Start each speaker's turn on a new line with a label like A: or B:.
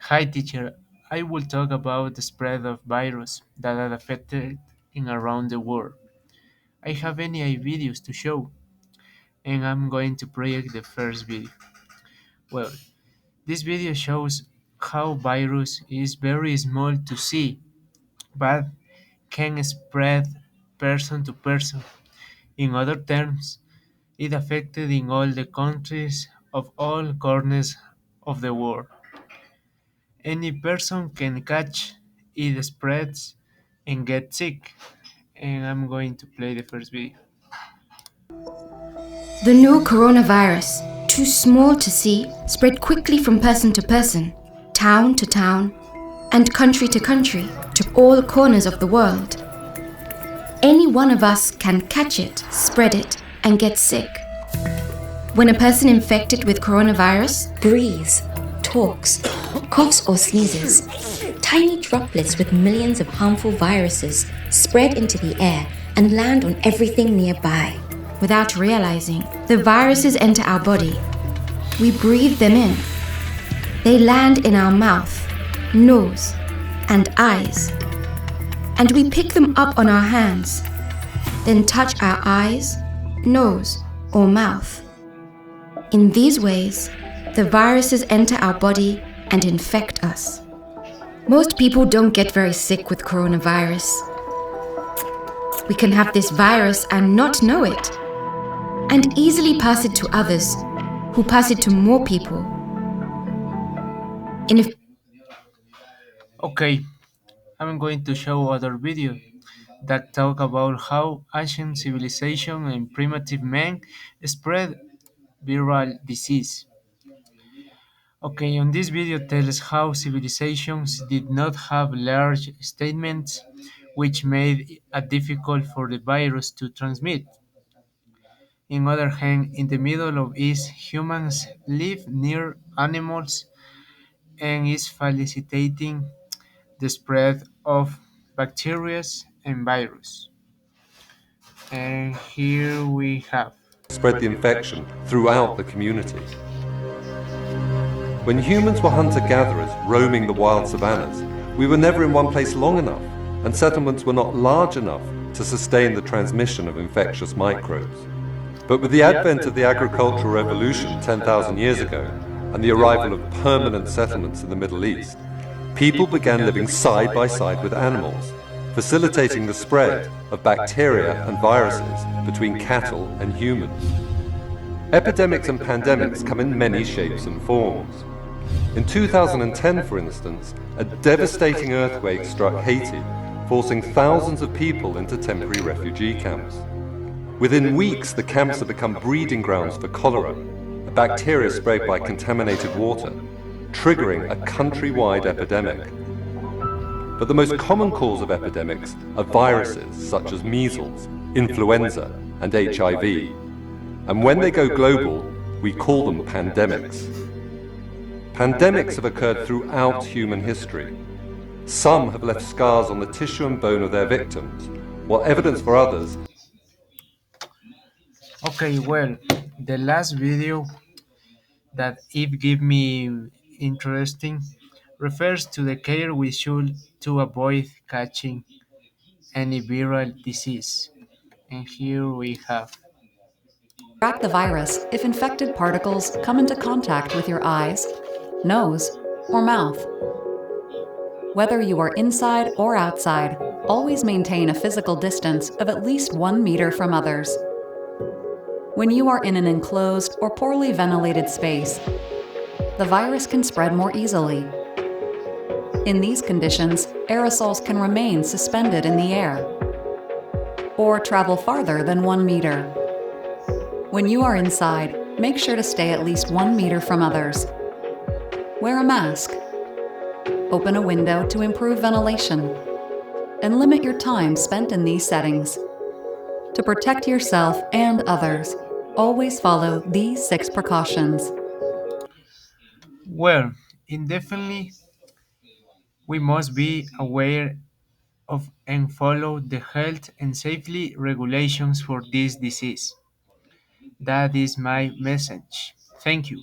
A: Hi teacher, I will talk about the spread of virus that are affected in around the world. I have any videos to show, and I'm going to project the first video. Well, this video shows how virus is very small to see, but can spread person to person. In other terms, it affected in all the countries of all corners of the world. Any person can catch it spreads and get sick. And I'm going to play the first video.
B: The new coronavirus, too small to see, spread quickly from person to person, town to town, and country to all corners of the world. Any one of us can catch it, spread it, and get sick. When a person infected with coronavirus breathes, talks, coughs or sneezes, tiny droplets with millions of harmful viruses spread into the air and land on everything nearby. Without realizing, the viruses enter our body. We breathe them in. They land in our mouth, nose, and eyes. And we pick them up on our hands, then touch our eyes, nose, or mouth. In these ways, the viruses enter our body and infect us. Most people don't get very sick with coronavirus. We can have this virus and not know it, and easily pass it to others, who pass it to more people.
A: Okay, I'm going to show other video that talk about how ancient civilization and primitive man spread viral disease. Okay, on this video tells how civilizations did not have large statements which made it difficult for the virus to transmit. On the other hand, in the Middle of East, humans live near animals and is facilitating the spread of bacteria and virus. And here we have.
C: Spread the infection throughout the community. When humans were hunter-gatherers roaming the wild savannas, we were never in one place long enough, and settlements were not large enough to sustain the transmission of infectious microbes. But with the advent of the agricultural revolution 10,000 years ago, and the arrival of permanent settlements in the Middle East, people began living side by side with animals, facilitating the spread of bacteria and viruses between cattle and humans. Epidemics and pandemics come in many shapes and forms. In 2010, for instance, a devastating earthquake struck Haiti, forcing thousands of people into temporary refugee camps. Within weeks, the camps had become breeding grounds for cholera, a bacteria spread by contaminated water, triggering a countrywide epidemic. But the most common cause of epidemics are viruses such as measles, influenza, and HIV. And when they go global, we call them pandemics. Pandemics have occurred throughout human history. Some have left scars on the tissue and bone of their victims, while evidence for others.
A: Okay, well, the last video that it give me interesting refers to the care we should to avoid catching any viral disease. And here we have.
D: Track the virus if infected particles come into contact with your eyes, nose, or mouth. Whether you are inside or outside, always maintain a physical distance of at least 1 meter from others. When you are in an enclosed or poorly ventilated space, the virus can spread more easily. In these conditions, aerosols can remain suspended in the air or travel farther than 1 meter. When you are inside, make sure to stay at least 1 meter from others. Wear a mask. Open a window to improve ventilation. And limit your time spent in these settings. To protect yourself and others, always follow these 6 precautions.
A: Well, indefinitely, we must be aware of and follow the health and safety regulations for this disease. That is my message. Thank you.